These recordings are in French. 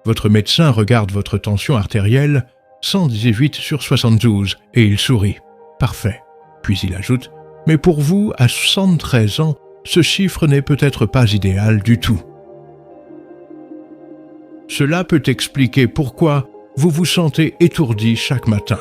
Votre médecin regarde votre tension artérielle, 118/72, et il sourit. Parfait. Puis il ajoute, mais pour vous, à 73 ans, ce chiffre n'est peut-être pas idéal du tout. Cela peut expliquer pourquoi vous vous sentez étourdi chaque matin,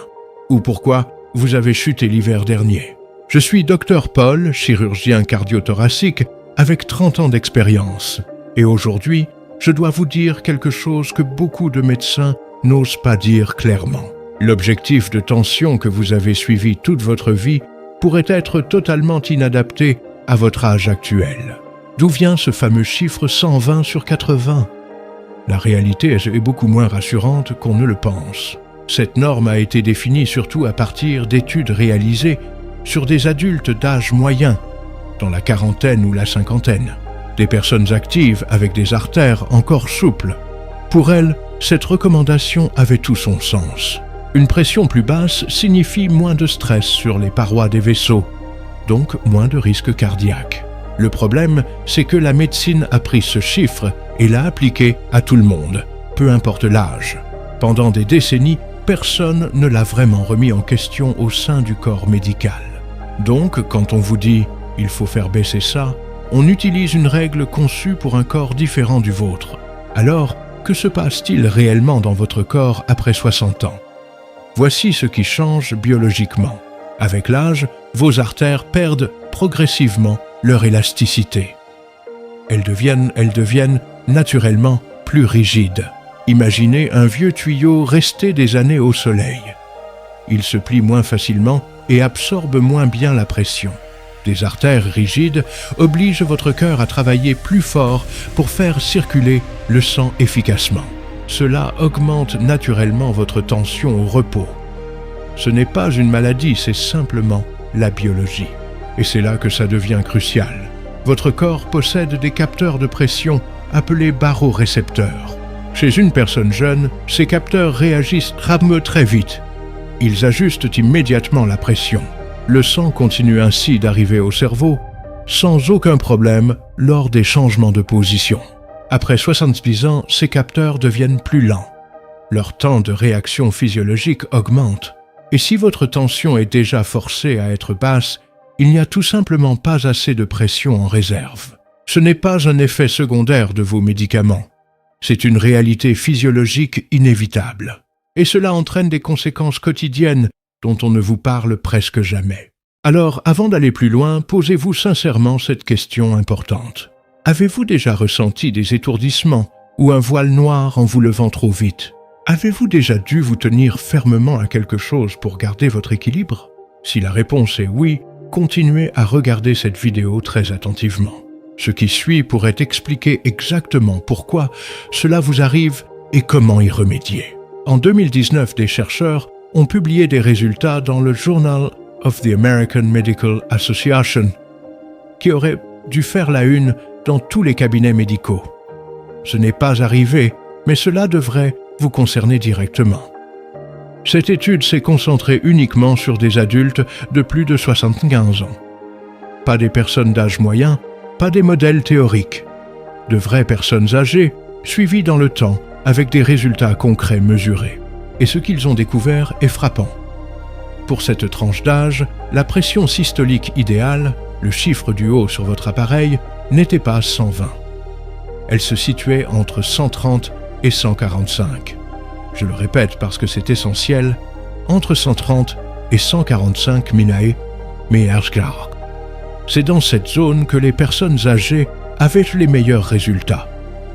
ou pourquoi vous avez chuté l'hiver dernier. Je suis Dr Paul, chirurgien cardio-thoracique, avec 30 ans d'expérience, et aujourd'hui, je dois vous dire quelque chose que beaucoup de médecins n'osent pas dire clairement. L'objectif de tension que vous avez suivi toute votre vie pourrait être totalement inadapté à votre âge actuel. D'où vient ce fameux chiffre 120/80 ? La réalité est beaucoup moins rassurante qu'on ne le pense. Cette norme a été définie surtout à partir d'études réalisées sur des adultes d'âge moyen, dans la quarantaine ou la cinquantaine, des personnes actives avec des artères encore souples. Pour elles, cette recommandation avait tout son sens. Une pression plus basse signifie moins de stress sur les parois des vaisseaux, donc moins de risques cardiaques. Le problème, c'est que la médecine a pris ce chiffre et l'a appliqué à tout le monde, peu importe l'âge. Pendant des décennies, personne ne l'a vraiment remis en question au sein du corps médical. Donc, quand on vous dit « il faut faire baisser ça », on utilise une règle conçue pour un corps différent du vôtre. Alors, que se passe-t-il réellement dans votre corps après 60 ans ? Voici ce qui change biologiquement. Avec l'âge, vos artères perdent progressivement leur élasticité. Elles deviennent naturellement plus rigides. Imaginez un vieux tuyau resté des années au soleil. Il se plie moins facilement et absorbe moins bien la pression. Des artères rigides obligent votre cœur à travailler plus fort pour faire circuler le sang efficacement. Cela augmente naturellement votre tension au repos. Ce n'est pas une maladie, c'est simplement la biologie. Et c'est là que ça devient crucial. Votre corps possède des capteurs de pression appelés barorécepteurs. Chez une personne jeune, ces capteurs réagissent très vite. Ils ajustent immédiatement la pression. Le sang continue ainsi d'arriver au cerveau sans aucun problème lors des changements de position. Après 70 ans, ces capteurs deviennent plus lents. Leur temps de réaction physiologique augmente. Et si votre tension est déjà forcée à être basse, il n'y a tout simplement pas assez de pression en réserve. Ce n'est pas un effet secondaire de vos médicaments. C'est une réalité physiologique inévitable. Et cela entraîne des conséquences quotidiennes dont on ne vous parle presque jamais. Alors, avant d'aller plus loin, posez-vous sincèrement cette question importante. Avez-vous déjà ressenti des étourdissements ou un voile noir en vous levant trop vite? Avez-vous déjà dû vous tenir fermement à quelque chose pour garder votre équilibre? Si la réponse est oui, continuez à regarder cette vidéo très attentivement. Ce qui suit pourrait expliquer exactement pourquoi cela vous arrive et comment y remédier. En 2019, des chercheurs ont publié des résultats dans le Journal of the American Medical Association, qui auraient dû faire la une dans tous les cabinets médicaux. Ce n'est pas arrivé, mais cela devrait vous concerner directement. Cette étude s'est concentrée uniquement sur des adultes de plus de 75 ans. Pas des personnes d'âge moyen, pas des modèles théoriques. De vraies personnes âgées, suivies dans le temps, avec des résultats concrets mesurés. Et ce qu'ils ont découvert est frappant. Pour cette tranche d'âge, la pression systolique idéale, le chiffre du haut sur votre appareil, n'était pas 120. Elle se situait entre 130 et 145. Je le répète parce que c'est essentiel, entre 130 et 145 mmHg. C'est dans cette zone que les personnes âgées avaient les meilleurs résultats.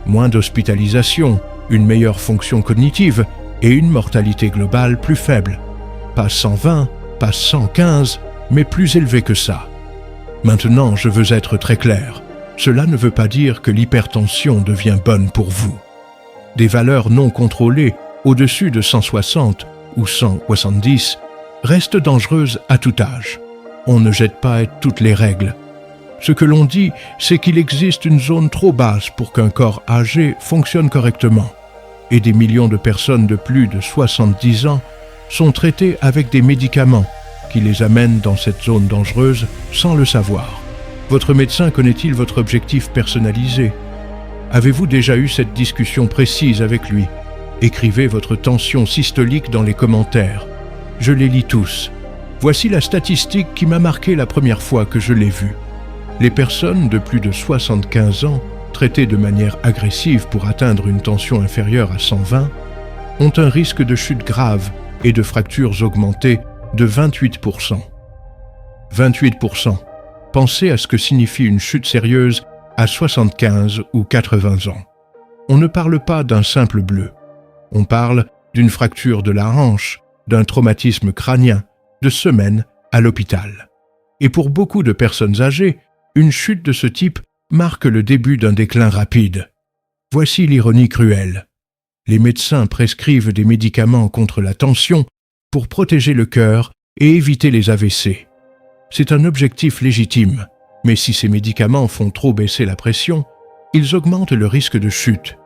Moins d'hospitalisation, une meilleure fonction cognitive et une mortalité globale plus faible. Pas 120, pas 115, mais plus élevé que ça. Maintenant, je veux être très clair. Cela ne veut pas dire que l'hypertension devient bonne pour vous. Des valeurs non contrôlées, au-dessus de 160 ou 170, restent dangereuses à tout âge. On ne jette pas toutes les règles. Ce que l'on dit, c'est qu'il existe une zone trop basse pour qu'un corps âgé fonctionne correctement. Et des millions de personnes de plus de 70 ans sont traitées avec des médicaments qui les amènent dans cette zone dangereuse sans le savoir. Votre médecin connaît-il votre objectif personnalisé? Avez-vous déjà eu cette discussion précise avec lui? Écrivez votre tension systolique dans les commentaires. Je les lis tous. Voici la statistique qui m'a marqué la première fois que je l'ai vue. Les personnes de plus de 75 ans, traitées de manière agressive pour atteindre une tension inférieure à 120, ont un risque de chute grave et de fractures augmentées de 28%. 28%. Pensez à ce que signifie une chute sérieuse à 75 ou 80 ans. On ne parle pas d'un simple bleu. On parle d'une fracture de la hanche, d'un traumatisme crânien, de semaines à l'hôpital. Et pour beaucoup de personnes âgées, une chute de ce type marque le début d'un déclin rapide. Voici l'ironie cruelle. Les médecins prescrivent des médicaments contre la tension pour protéger le cœur et éviter les AVC. C'est un objectif légitime, mais si ces médicaments font trop baisser la pression, ils augmentent le risque de chute.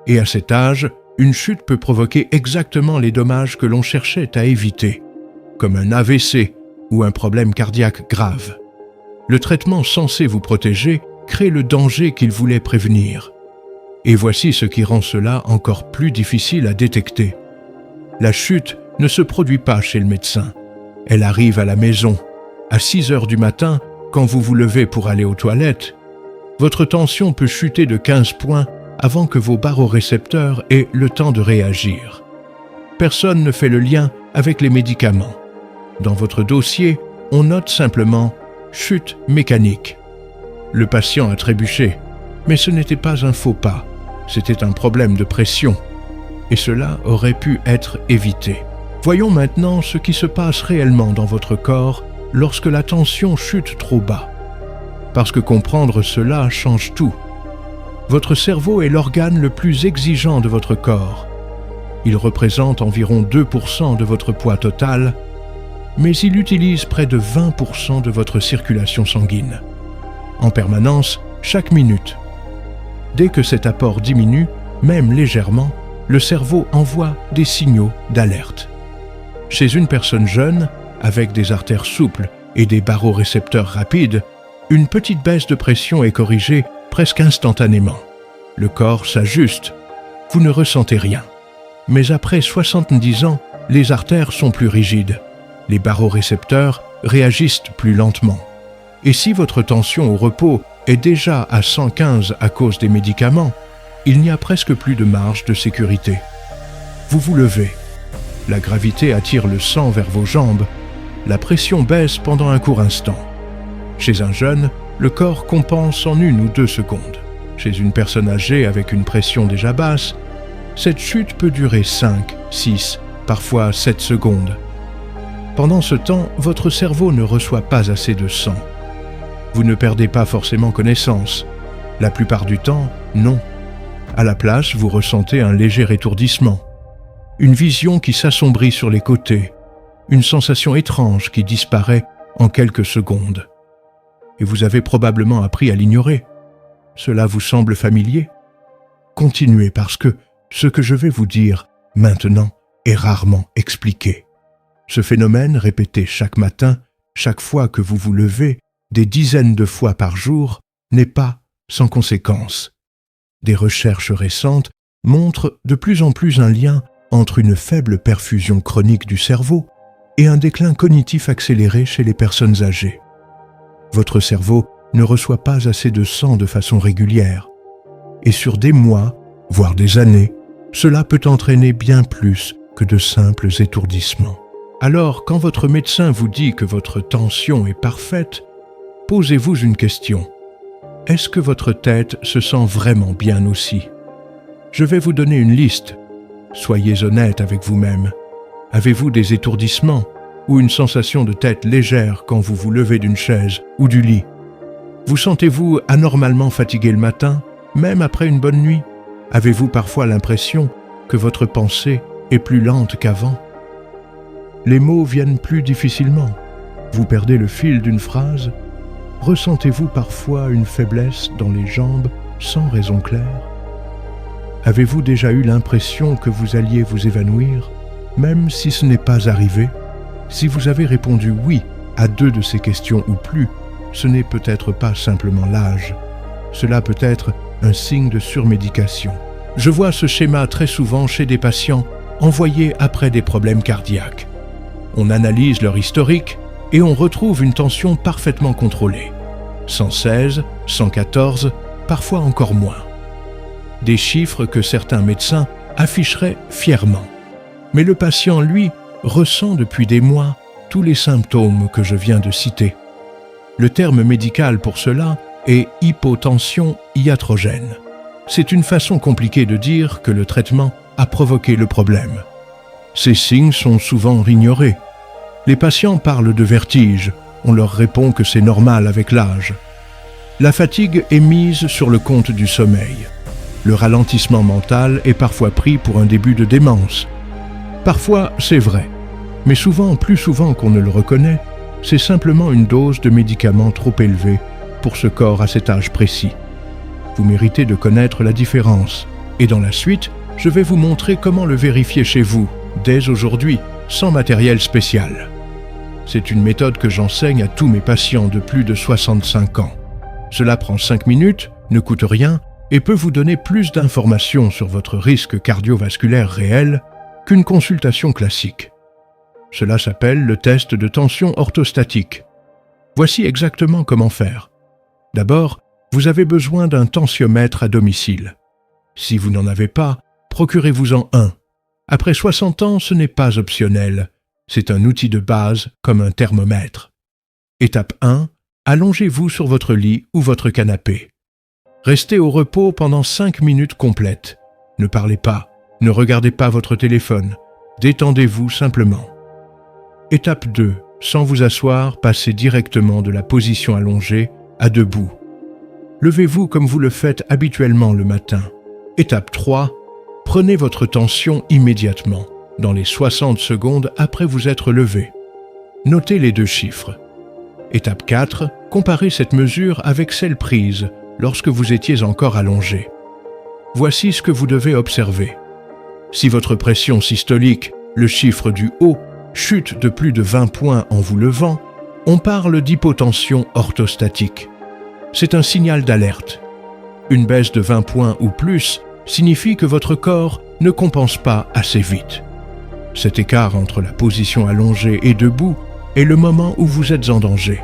Et à cet âge, une chute peut provoquer exactement les dommages que l'on cherchait à éviter, comme un AVC ou un problème cardiaque grave. Le traitement censé vous protéger crée le danger qu'il voulait prévenir. Et voici ce qui rend cela encore plus difficile à détecter. La chute ne se produit pas chez le médecin. Elle arrive à la maison, à 6 heures du matin, quand vous vous levez pour aller aux toilettes. Votre tension peut chuter de 15 points avant que vos barorécepteurs aient le temps de réagir. Personne ne fait le lien avec les médicaments. Dans votre dossier, on note simplement « chute mécanique ». Le patient a trébuché, mais ce n'était pas un faux pas, c'était un problème de pression. Et cela aurait pu être évité. Voyons maintenant ce qui se passe réellement dans votre corps lorsque la tension chute trop bas. Parce que comprendre cela change tout. Votre cerveau est l'organe le plus exigeant de votre corps. Il représente environ 2% de votre poids total, mais il utilise près de 20% de votre circulation sanguine. En permanence, chaque minute. Dès que cet apport diminue, même légèrement, le cerveau envoie des signaux d'alerte. Chez une personne jeune, avec des artères souples et des barorécepteurs rapides, une petite baisse de pression est corrigée presque instantanément. Le corps s'ajuste. Vous ne ressentez rien. Mais après 70 ans, les artères sont plus rigides. Les barorécepteurs réagissent plus lentement. Et si votre tension au repos est déjà à 115 à cause des médicaments, il n'y a presque plus de marge de sécurité. Vous vous levez. La gravité attire le sang vers vos jambes. La pression baisse pendant un court instant. Chez un jeune, le corps compense en 1 ou 2 secondes. Chez une personne âgée avec une pression déjà basse, cette chute peut durer 5, 6, parfois 7 secondes. Pendant ce temps, votre cerveau ne reçoit pas assez de sang. Vous ne perdez pas forcément connaissance. La plupart du temps, non. À la place, vous ressentez un léger étourdissement, une vision qui s'assombrit sur les côtés, une sensation étrange qui disparaît en quelques secondes. Et vous avez probablement appris à l'ignorer. Cela vous semble familier? Continuez parce que ce que je vais vous dire maintenant est rarement expliqué. Ce phénomène, répété chaque matin, chaque fois que vous vous levez, des dizaines de fois par jour, n'est pas sans conséquence. Des recherches récentes montrent de plus en plus un lien entre une faible perfusion chronique du cerveau et un déclin cognitif accéléré chez les personnes âgées. Votre cerveau ne reçoit pas assez de sang de façon régulière. Et sur des mois, voire des années, cela peut entraîner bien plus que de simples étourdissements. Alors, quand votre médecin vous dit que votre tension est parfaite, posez-vous une question. Est-ce que votre tête se sent vraiment bien aussi? Je vais vous donner une liste. Soyez honnête avec vous-même. Avez-vous des étourdissements ou une sensation de tête légère quand vous vous levez d'une chaise ou du lit? Vous sentez-vous anormalement fatigué le matin, même après une bonne nuit? Avez-vous parfois l'impression que votre pensée est plus lente qu'avant? Les mots viennent plus difficilement. Vous perdez le fil d'une phrase? Ressentez-vous parfois une faiblesse dans les jambes sans raison claire? Avez-vous déjà eu l'impression que vous alliez vous évanouir, même si ce n'est pas arrivé? Si vous avez répondu oui à 2 de ces questions ou plus, ce n'est peut-être pas simplement l'âge. Cela peut être un signe de surmédication. Je vois ce schéma très souvent chez des patients envoyés après des problèmes cardiaques. On analyse leur historique et on retrouve une tension parfaitement contrôlée. 116, 114, parfois encore moins. Des chiffres que certains médecins afficheraient fièrement. Mais le patient, lui, ressent depuis des mois tous les symptômes que je viens de citer. Le terme médical pour cela est hypotension iatrogène. C'est une façon compliquée de dire que le traitement a provoqué le problème. Ces signes sont souvent ignorés. Les patients parlent de vertige, on leur répond que c'est normal avec l'âge. La fatigue est mise sur le compte du sommeil. Le ralentissement mental est parfois pris pour un début de démence. Parfois, c'est vrai, mais souvent, plus souvent qu'on ne le reconnaît, c'est simplement une dose de médicaments trop élevée pour ce corps à cet âge précis. Vous méritez de connaître la différence. Et dans la suite, je vais vous montrer comment le vérifier chez vous, dès aujourd'hui, sans matériel spécial. C'est une méthode que j'enseigne à tous mes patients de plus de 65 ans. Cela prend 5 minutes, ne coûte rien et peut vous donner plus d'informations sur votre risque cardiovasculaire réel qu'une consultation classique. Cela s'appelle le test de tension orthostatique. Voici exactement comment faire. D'abord, vous avez besoin d'un tensiomètre à domicile. Si vous n'en avez pas, procurez-vous-en un. Après 60 ans, ce n'est pas optionnel. C'est un outil de base comme un thermomètre. Étape 1. Allongez-vous sur votre lit ou votre canapé. Restez au repos pendant 5 minutes complètes. Ne parlez pas, ne regardez pas votre téléphone. Détendez-vous simplement. Étape 2. Sans vous asseoir, passez directement de la position allongée à debout. Levez-vous comme vous le faites habituellement le matin. Étape 3. Prenez votre tension immédiatement, dans les 60 secondes après vous être levé. Notez les 2 chiffres. Étape 4. Comparez cette mesure avec celle prise lorsque vous étiez encore allongé. Voici ce que vous devez observer. Si votre pression systolique, le chiffre du haut, chute de plus de 20 points en vous levant, on parle d'hypotension orthostatique. C'est un signal d'alerte. Une baisse de 20 points ou plus signifie que votre corps ne compense pas assez vite. Cet écart entre la position allongée et debout est le moment où vous êtes en danger.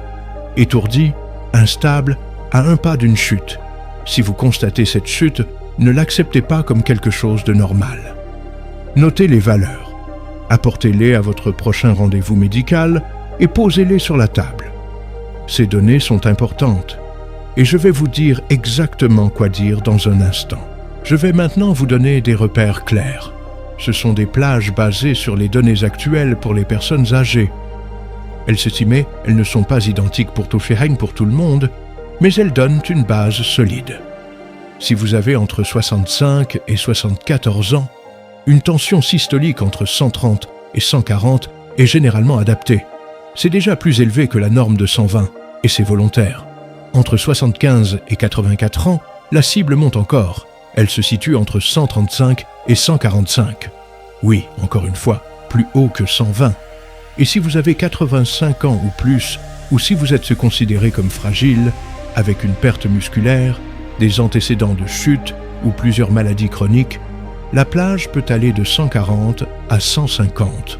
Étourdi, instable, à un pas d'une chute. Si vous constatez cette chute, ne l'acceptez pas comme quelque chose de normal. Notez les valeurs. Apportez-les à votre prochain rendez-vous médical et posez-les sur la table. Ces données sont importantes et je vais vous dire exactement quoi dire dans un instant. Je vais maintenant vous donner des repères clairs. Ce sont des plages basées sur les données actuelles pour les personnes âgées. Elles ne sont pas identiques pour tout le monde, mais elles donnent une base solide. Si vous avez entre 65 et 74 ans, une tension systolique entre 130 et 140 est généralement adaptée. C'est déjà plus élevé que la norme de 120, et c'est volontaire. Entre 75 et 84 ans, la cible monte encore. Elle se situe entre 135 et 145. Oui, encore une fois, plus haut que 120. Et si vous avez 85 ans ou plus, ou si vous êtes considéré comme fragile, avec une perte musculaire, des antécédents de chute ou plusieurs maladies chroniques, la plage peut aller de 140 à 150.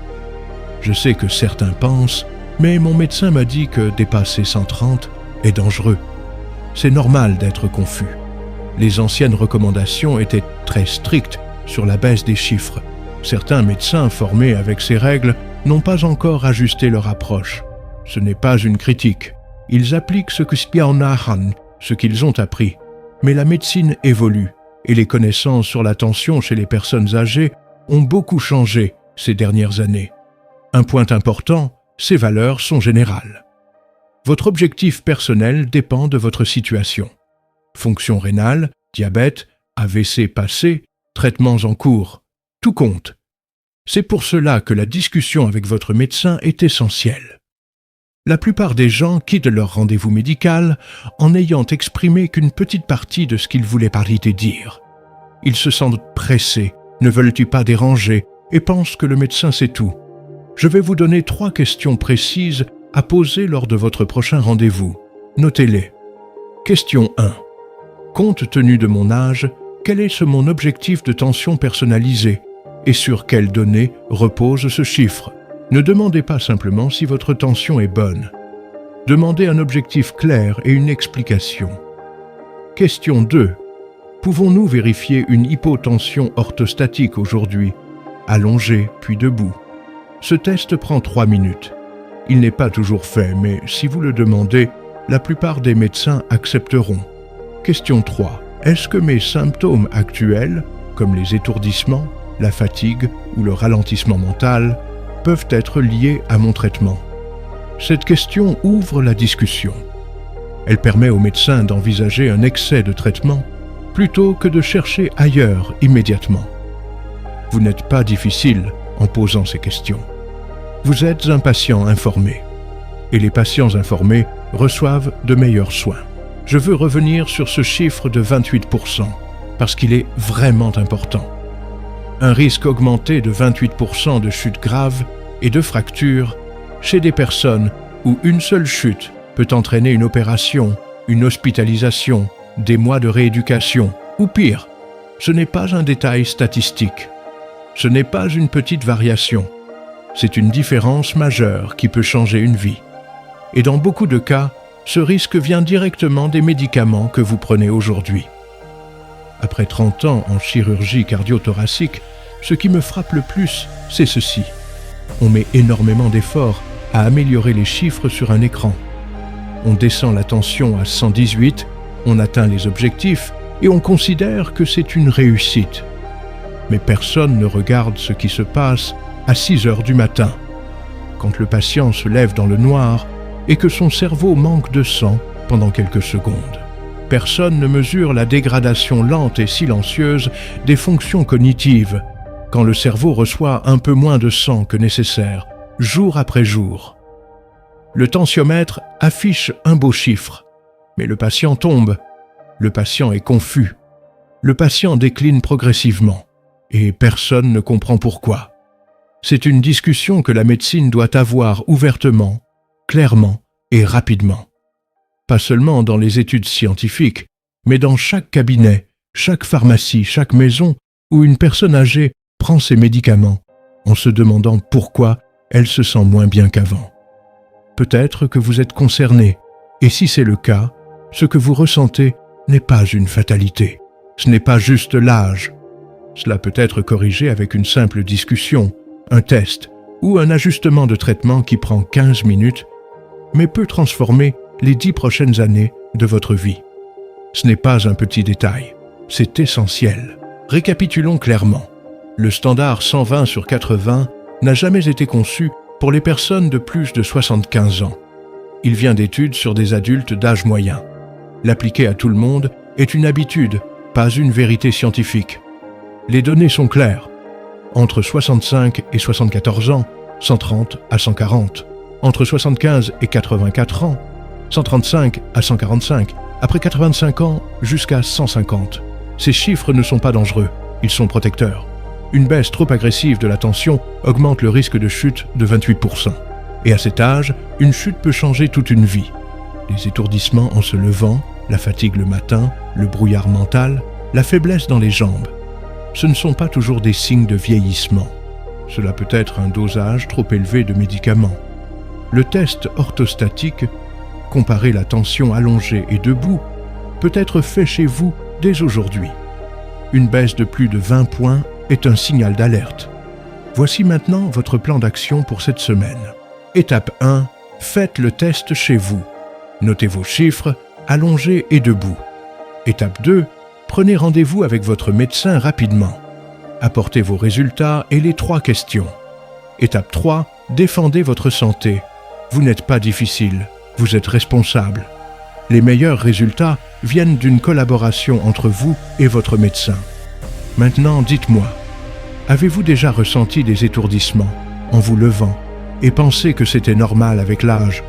Je sais que certains pensent, mais mon médecin m'a dit que dépasser 130 est dangereux. C'est normal d'être confus. Les anciennes recommandations étaient très strictes sur la baisse des chiffres. Certains médecins formés avec ces règles n'ont pas encore ajusté leur approche. Ce n'est pas une critique. Ils appliquent ce qu'ils ont appris. Mais la médecine évolue et les connaissances sur la tension chez les personnes âgées ont beaucoup changé ces dernières années. Un point important, ces valeurs sont générales. Votre objectif personnel dépend de votre situation. Fonction rénale, diabète, AVC passé, traitements en cours, tout compte. C'est pour cela que la discussion avec votre médecin est essentielle. La plupart des gens quittent leur rendez-vous médical en n'ayant exprimé qu'une petite partie de ce qu'ils voulaient parler et dire. Ils se sentent pressés, ne veulent-ils pas déranger et pensent que le médecin sait tout. Je vais vous donner 3 questions précises à poser lors de votre prochain rendez-vous. Notez-les. Question 1. Compte tenu de mon âge, quel est mon objectif de tension personnalisé et sur quelles données repose ce chiffre? Ne demandez pas simplement si votre tension est bonne. Demandez un objectif clair et une explication. Question 2. Pouvons-nous vérifier une hypotension orthostatique aujourd'hui, allongée puis debout? Ce test prend 3 minutes. Il n'est pas toujours fait, mais si vous le demandez, la plupart des médecins accepteront. Question 3. Est-ce que mes symptômes actuels, comme les étourdissements, la fatigue ou le ralentissement mental, peuvent être liés à mon traitement? Cette question ouvre la discussion. Elle permet au médecin d'envisager un excès de traitement plutôt que de chercher ailleurs immédiatement. Vous n'êtes pas difficile en posant ces questions. Vous êtes un patient informé. Et les patients informés reçoivent de meilleurs soins. Je veux revenir sur ce chiffre de 28%, parce qu'il est vraiment important. Un risque augmenté de 28% de chutes graves et de fractures chez des personnes où une seule chute peut entraîner une opération, une hospitalisation, des mois de rééducation, ou pire, ce n'est pas un détail statistique. Ce n'est pas une petite variation. C'est une différence majeure qui peut changer une vie. Et dans beaucoup de cas, ce risque vient directement des médicaments que vous prenez aujourd'hui. Après 30 ans en chirurgie cardio-thoracique, ce qui me frappe le plus, c'est ceci. On met énormément d'efforts à améliorer les chiffres sur un écran. On descend la tension à 118, on atteint les objectifs et on considère que c'est une réussite. Mais personne ne regarde ce qui se passe à 6 heures du matin, quand le patient se lève dans le noir et que son cerveau manque de sang pendant quelques secondes. Personne ne mesure la dégradation lente et silencieuse des fonctions cognitives quand le cerveau reçoit un peu moins de sang que nécessaire, jour après jour. Le tensiomètre affiche un beau chiffre, mais le patient tombe, le patient est confus, le patient décline progressivement, et personne ne comprend pourquoi. C'est une discussion que la médecine doit avoir ouvertement, clairement et rapidement. Pas seulement dans les études scientifiques, mais dans chaque cabinet, chaque pharmacie, chaque maison où une personne âgée prend ses médicaments en se demandant pourquoi elle se sent moins bien qu'avant. Peut-être que vous êtes concerné, et si c'est le cas, ce que vous ressentez n'est pas une fatalité. Ce n'est pas juste l'âge. Cela peut être corrigé avec une simple discussion, un test ou un ajustement de traitement qui prend 15 minutes, mais peut transformer les 10 prochaines années de votre vie. Ce n'est pas un petit détail, c'est essentiel. Récapitulons clairement. Le standard 120/80 n'a jamais été conçu pour les personnes de plus de 75 ans. Il vient d'études sur des adultes d'âge moyen. L'appliquer à tout le monde est une habitude, pas une vérité scientifique. Les données sont claires. Entre 65 et 74 ans, 130 à 140. Entre 75 et 84 ans, 135 à 145. Après 85 ans, jusqu'à 150. Ces chiffres ne sont pas dangereux, ils sont protecteurs. Une baisse trop agressive de la tension augmente le risque de chute de 28%. Et à cet âge, une chute peut changer toute une vie. Les étourdissements en se levant, la fatigue le matin, le brouillard mental, la faiblesse dans les jambes. Ce ne sont pas toujours des signes de vieillissement. Cela peut être un dosage trop élevé de médicaments. Le test orthostatique, comparer la tension allongée et debout, peut être fait chez vous dès aujourd'hui. Une baisse de plus de 20 points est un signal d'alerte. Voici maintenant votre plan d'action pour cette semaine. Étape 1. Faites le test chez vous. Notez vos chiffres, allongés et debout. Étape 2. Prenez rendez-vous avec votre médecin rapidement. Apportez vos résultats et les 3 questions. Étape 3. Défendez votre santé. Vous n'êtes pas difficile, vous êtes responsable. Les meilleurs résultats viennent d'une collaboration entre vous et votre médecin. Maintenant, dites-moi, avez-vous déjà ressenti des étourdissements en vous levant et pensé que c'était normal avec l'âge?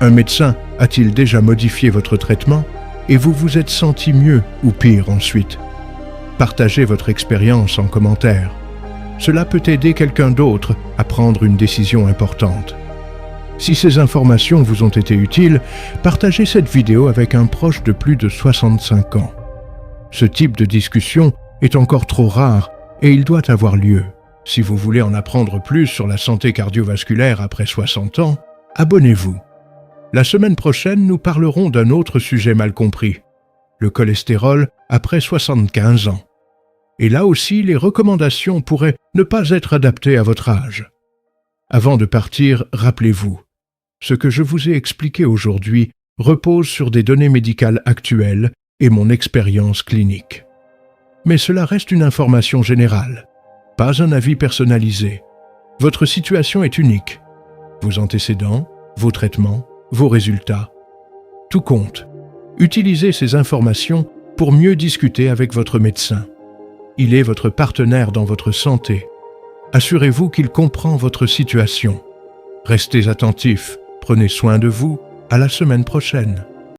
Un médecin a-t-il déjà modifié votre traitement et vous vous êtes senti mieux ou pire ensuite? Partagez votre expérience en commentaire. Cela peut aider quelqu'un d'autre à prendre une décision importante. Si ces informations vous ont été utiles, partagez cette vidéo avec un proche de plus de 65 ans. Ce type de discussion est encore trop rare et il doit avoir lieu. Si vous voulez en apprendre plus sur la santé cardiovasculaire après 60 ans, abonnez-vous. La semaine prochaine, nous parlerons d'un autre sujet mal compris, le cholestérol après 75 ans. Et là aussi, les recommandations pourraient ne pas être adaptées à votre âge. Avant de partir, rappelez-vous, ce que je vous ai expliqué aujourd'hui repose sur des données médicales actuelles et mon expérience clinique. Mais cela reste une information générale, pas un avis personnalisé. Votre situation est unique. Vos antécédents, vos traitements, vos résultats. Tout compte. Utilisez ces informations pour mieux discuter avec votre médecin. Il est votre partenaire dans votre santé. Assurez-vous qu'il comprend votre situation. Restez attentifs, prenez soin de vous, à la semaine prochaine.